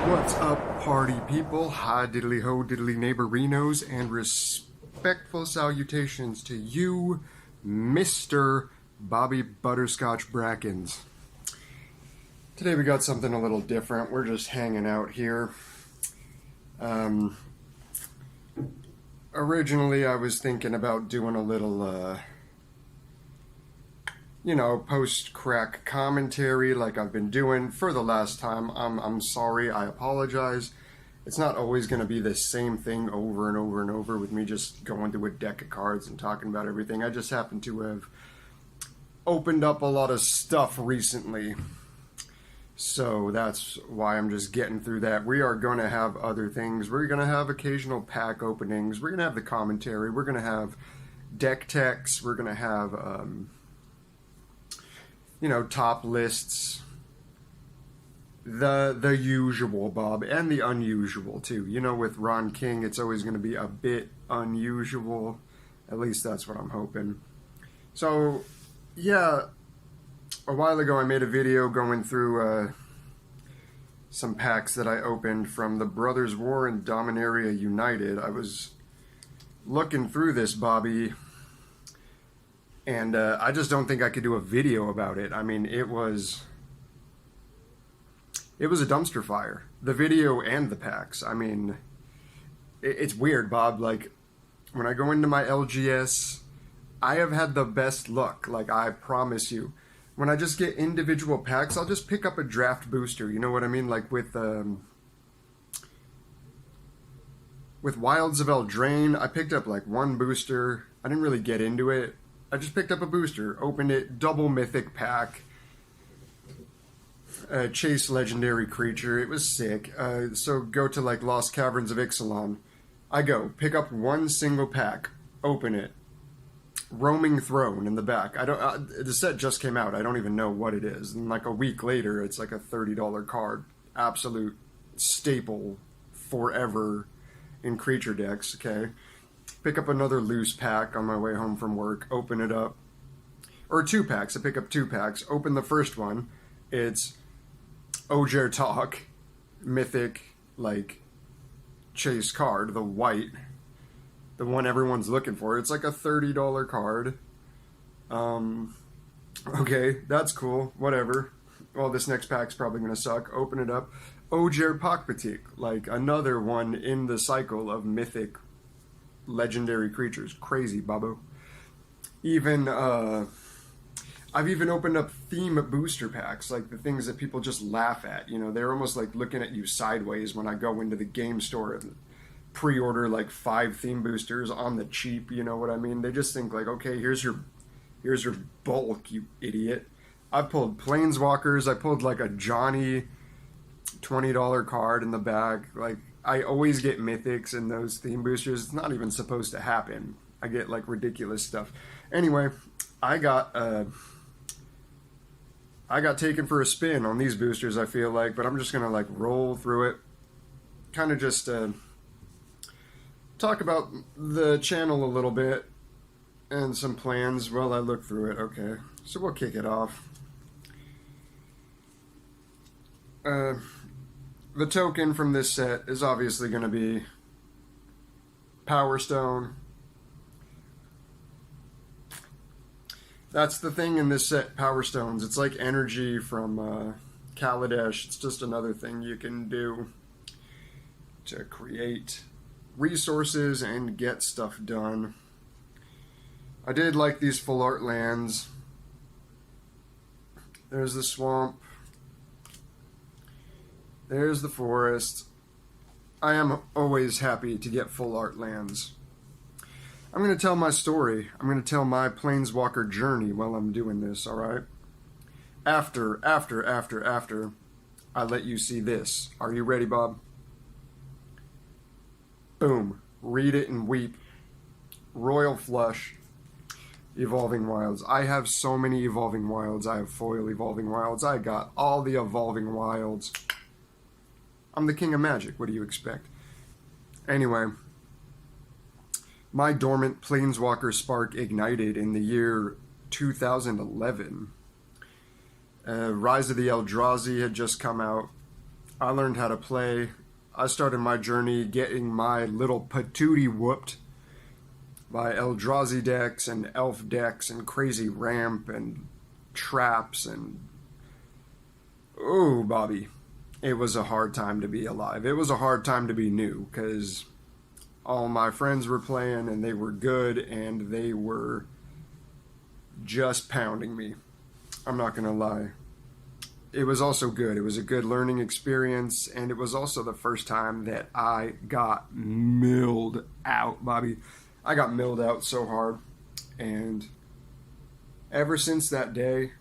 What's up, party people? Hi, diddly ho, diddly neighborinos, and respectful salutations to you, Mr. Bobby Butterscotch Brackens. Today we got something a little different. We're just hanging out here. Originally I was thinking about doing a little, post-crack commentary like I've been doing for the last time. I'm sorry, I apologize. It's not always going to be the same thing over and over and over with me just going through a deck of cards and talking about everything. I just happen to have opened up a lot of stuff recently. So that's why I'm just getting through that. We are going to have other things. We're going to have occasional pack openings. We're going to have the commentary. We're going to have deck techs. We're going to have, top lists. The usual, Bob, and the unusual, too. You know, with Ron King, it's always going to be a bit unusual. At least that's what I'm hoping. So, yeah. A while ago I made a video going through some packs that I opened from the Brothers War and Dominaria United. I was looking through this, Bobby, and I just don't think I could do a video about it. I mean, it was a dumpster fire. The video and the packs. I mean, it's weird, Bob. Like, when I go into my LGS, I have had the best luck, like I promise you. When I just get individual packs, I'll just pick up a draft booster. You know what I mean? Like with Wilds of Eldraine, I picked up like one booster. I didn't really get into it. I just picked up a booster, opened it, double mythic pack. Chase legendary creature. It was sick. So go to like Lost Caverns of Ixalan. I go, pick up one single pack, open it. Roaming Throne in the back. The set just came out. I don't even know what it is. And like a week later, it's like a $30 card. Absolute staple forever in creature decks, okay? Pick up another loose pack on my way home from work. Open it up. Or two packs. I pick up two packs. Open the first one. It's Ojer Talk. Mythic, like, chase card. The white. The one everyone's looking for. It's like a $30 card. Okay, that's cool. Whatever. Well, this next pack's probably going to suck. Open it up. Ojer Pakpatik. Like another one in the cycle of mythic legendary creatures. Crazy, Babo. I've even opened up theme booster packs. Like the things that people just laugh at. You know, they're almost like looking at you sideways when I go into the game store and pre-order like 5 theme boosters on the cheap, you know what I mean? They just think like, okay, here's your bulk, you idiot. I pulled Planeswalkers, I pulled like a Johnny $20 card in the back. Like, I always get mythics in those theme boosters. It's not even supposed to happen. I get like ridiculous stuff. Anyway, I got taken for a spin on these boosters, I feel like, but I'm just gonna like roll through it. Kind of just talk about the channel a little bit and some plans while I look through it. Okay, so we'll kick it off. The token from this set is obviously going to be Power Stone. That's the thing in this set, Power Stones. It's like energy from Kaladesh. It's just another thing you can do to create resources and get stuff done. I did like these full art lands. There's the swamp. There's the forest. I am always happy to get full art lands. I'm going to tell my story. I'm going to tell my Planeswalker journey while I'm doing this, alright? After I let you see this. Are you ready, Bob? Boom. Read it and weep. Royal Flush. Evolving Wilds. I have so many Evolving Wilds. I have foil Evolving Wilds. I got all the Evolving Wilds. I'm the king of magic. What do you expect? Anyway. My dormant Planeswalker spark ignited in the year 2011. Rise of the Eldrazi had just come out. I learned how to play. I started my journey getting my little patootie whooped by Eldrazi decks and elf decks and crazy ramp and traps and... Oh, Bobby. It was a hard time to be alive. It was a hard time to be new, because all my friends were playing and they were good and they were just pounding me. I'm not going to lie. It was also good. It was a good learning experience, and it was also the first time that I got milled out, Bobby. I got milled out so hard, and ever since that day,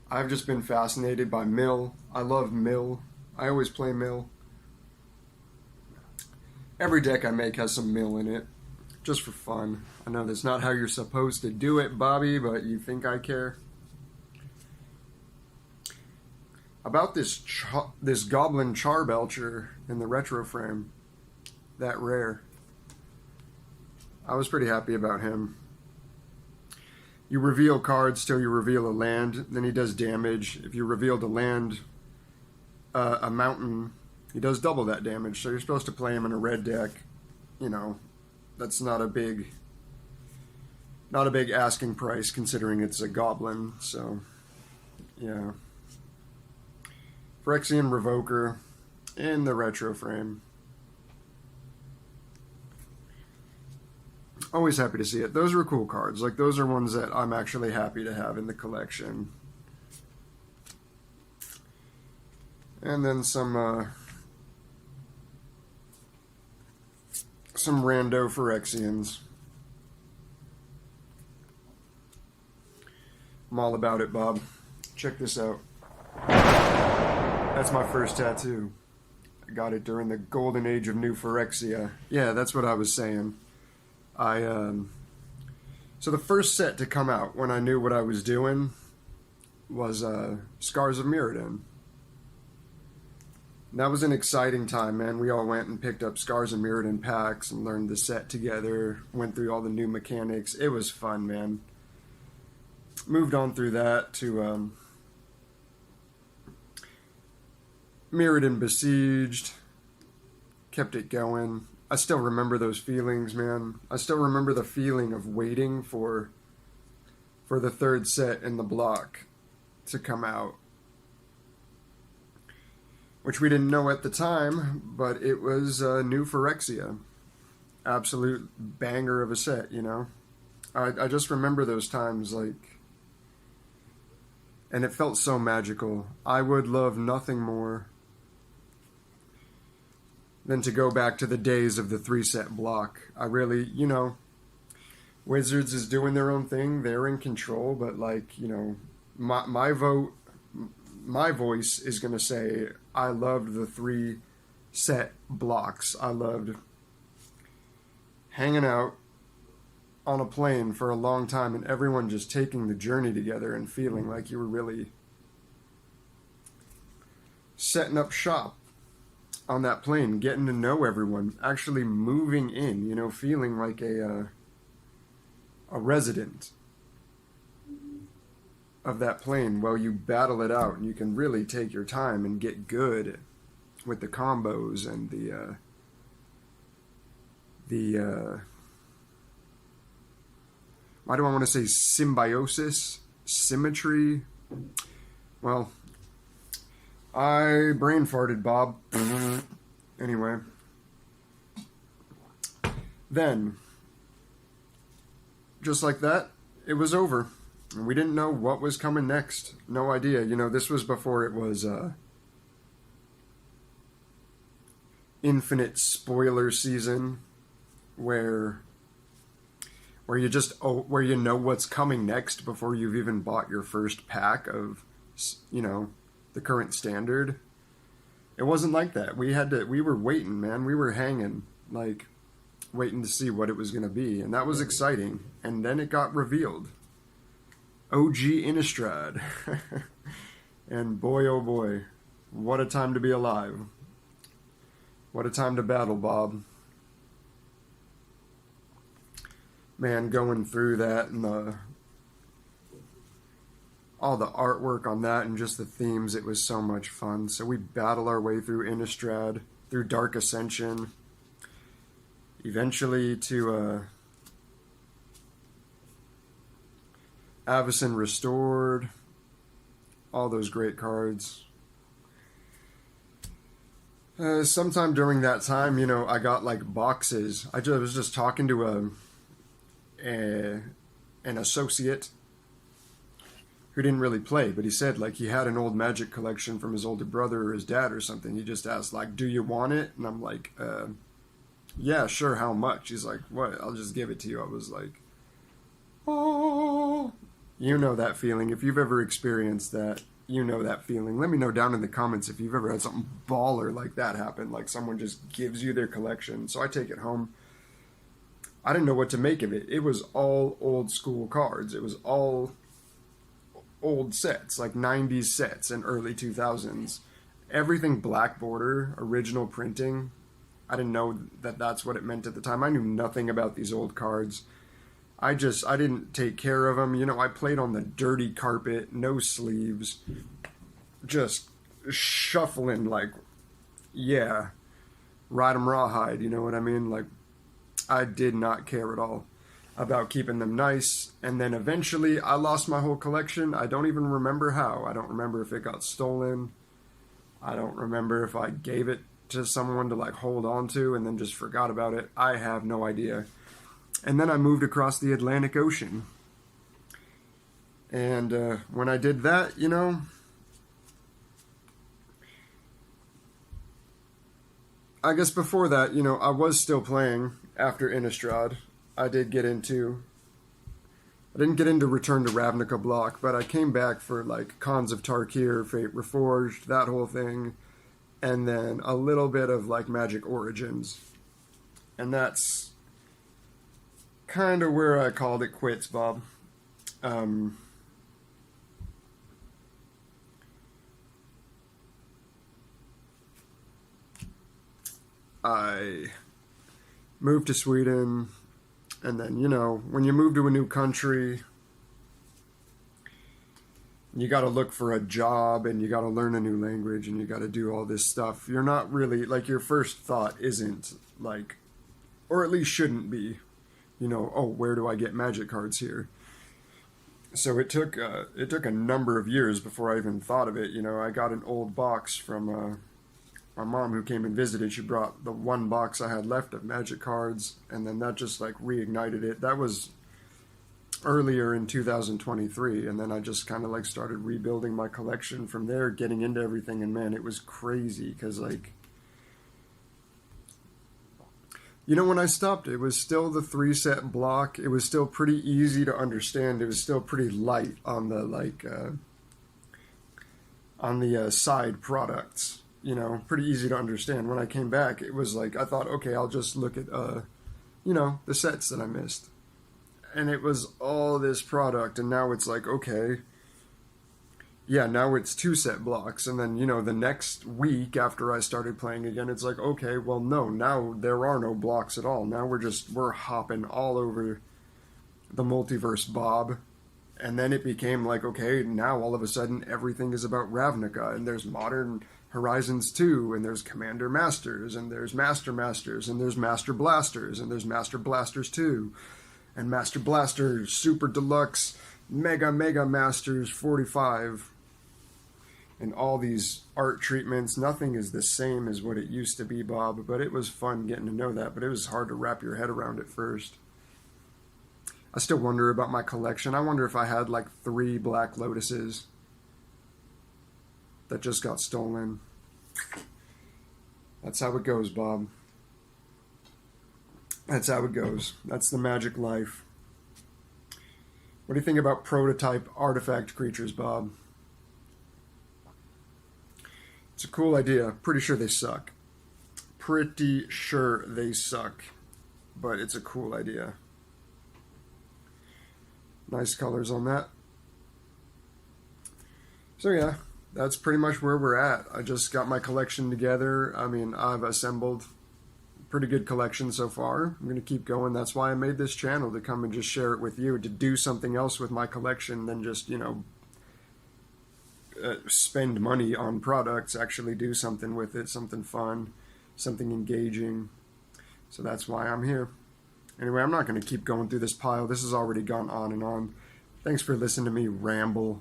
I've just been fascinated by mill. I love mill. I always play mill. Every deck I make has some mill in it, just for fun. I know that's not how you're supposed to do it, Bobby, but you think I care? About this Goblin Charbelcher in the retro frame, that rare. I was pretty happy about him. You reveal cards till you reveal a land, then he does damage. If you revealed a land, a mountain, he does double that damage. So you're supposed to play him in a red deck. You know, that's not a big asking price considering it's a goblin. So, yeah. Phyrexian Revoker in the retro frame. Always happy to see it. Those are cool cards. Like, those are ones that I'm actually happy to have in the collection. And then some rando Phyrexians. I'm all about it, Bob. Check this out. That's my first tattoo. I got it during the golden age of New Phyrexia. Yeah, that's what I was saying. So the first set to come out when I knew what I was doing was Scars of Mirrodin. That was an exciting time, man. We all went and picked up Scars of Mirrodin packs and learned the set together, went through all the new mechanics. It was fun, man. Moved on through that to Mirrodin Besieged. Kept it going. I still remember those feelings, man. I still remember the feeling of waiting for the third set in the block to come out. Which we didn't know at the time, but it was New Phyrexia. Absolute banger of a set, you know? I just remember those times, like... And it felt so magical. I would love nothing more than to go back to the days of the 3-set block. I really, you know, Wizards is doing their own thing. They're in control, but, like, you know, my voice is going to say I loved the 3-set blocks. I loved hanging out on a plane for a long time and everyone just taking the journey together and feeling like you were really setting up shop on that plane, getting to know everyone, actually moving in, you know, feeling like a resident of that plane while you battle it out, and you can really take your time and get good with the combos and the why do I want to say symbiosis, symmetry? Well, I brain farted, Bob. Anyway. Then, just like that, it was over. And we didn't know what was coming next. No idea. You know, this was before it was infinite spoiler season where you know what's coming next before you've even bought your first pack of, you know, the current standard. It wasn't like that. We were waiting, man. We were hanging, like, waiting to see what it was going to be. And that was exciting. And then it got revealed. OG Innistrad. And boy, oh boy, what a time to be alive. What a time to battle, Bob. Man, going through that and all the artwork on that and just the themes, it was so much fun. So we battle our way through Innistrad, through Dark Ascension, eventually to Avacyn Restored, all those great cards. Sometime during that time, you know, I got like boxes. I was just talking to an associate who didn't really play, but he said like he had an old Magic collection from his older brother or his dad or something. He just asked like, "Do you want it?" And I'm like, "Yeah, sure. How much?" He's like, "What? I'll just give it to you." I was like, "Oh, you know that feeling. If you've ever experienced that, you know that feeling. Let me know down in the comments if you've ever had something baller like that happen, like someone just gives you their collection." So I take it home. I didn't know what to make of it. It was all old school cards. It was all old sets, like 90s sets and early 2000s. Everything black border, original printing. I didn't know that that's what it meant at the time. I knew nothing about these old cards. I didn't take care of them. You know, I played on the dirty carpet, no sleeves, just shuffling like, yeah, ride 'em rawhide, you know what I mean? Like, I did not care at all about keeping them nice. And then eventually I lost my whole collection. I don't even remember how. I don't remember if it got stolen. I don't remember if I gave it to someone to like hold on to and then just forgot about it. I have no idea. And then I moved across the Atlantic Ocean. And when I did that, you know, I guess before that, you know, I was still playing after Innistrad. I didn't get into Return to Ravnica block, but I came back for like Khans of Tarkir, Fate Reforged, that whole thing, and then a little bit of like Magic Origins. And that's kind of where I called it quits, Bob. I moved to Sweden, and then, you know, when you move to a new country, you got to look for a job, and you got to learn a new language, and you got to do all this stuff. You're not really, like, your first thought isn't, like, or at least shouldn't be, you know, oh, where do I get Magic cards here? So it took a number of years before I even thought of it. You know, I got an old box from my mom who came and visited. She brought the one box I had left of Magic cards, and then that just like reignited it. That was earlier in 2023, and then I just kind of like started rebuilding my collection from there, getting into everything, and man, it was crazy because like, you know, when I stopped, it was still the 3-set block. It was still pretty easy to understand. It was still pretty light on the like side products. You know, pretty easy to understand. When I came back, it was like I thought, okay, I'll just look at you know, the sets that I missed, and it was all this product. And now it's like, okay, yeah, now it's 2-set blocks. And then, you know, the next week after I started playing again, it's like, okay, well, no, now there are no blocks at all. Now we're hopping all over the multiverse, Bob. And then it became like, okay, now all of a sudden everything is about Ravnica, and there's Modern Horizons 2, and there's Commander Masters, and there's Master Masters, and there's Master Blasters, and there's Master Blasters 2, and Master Blaster Super Deluxe Mega Masters 45. And all these art treatments. Nothing is the same as what it used to be, Bob, but it was fun getting to know that, but it was hard to wrap your head around at first. I still wonder about my collection. I wonder if I had like 3 Black Lotuses that just got stolen. That's how it goes, Bob. That's how it goes. That's the Magic life. What do you think about prototype artifact creatures, Bob? It's a cool idea. Pretty sure they suck. Pretty sure they suck. But it's a cool idea. Nice colors on that. So yeah, that's pretty much where we're at. I just got my collection together. I mean, I've assembled a pretty good collection so far. I'm going to keep going. That's why I made this channel, to come and just share it with you, to do something else with my collection than just, you know, spend money on products, actually do something with it, something fun, something engaging. So that's why I'm here. Anyway, I'm not going to keep going through this pile. This has already gone on and on. Thanks for listening to me ramble.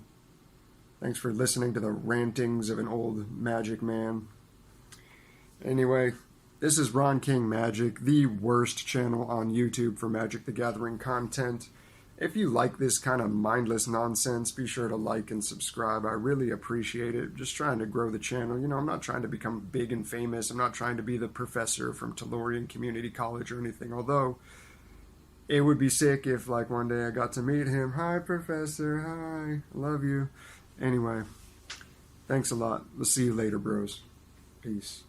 Thanks for listening to the rantings of an old Magic man. Anyway, this is Ron King Magic, the worst channel on YouTube for Magic the Gathering content. If you like this kind of mindless nonsense, be sure to like and subscribe. I really appreciate it. Just trying to grow the channel. You know, I'm not trying to become big and famous. I'm not trying to be the professor from Tellurian Community College or anything, although it would be sick if, like, one day I got to meet him. Hi, Professor. Hi. I love you. Anyway, thanks a lot. We'll see you later, bros. Peace.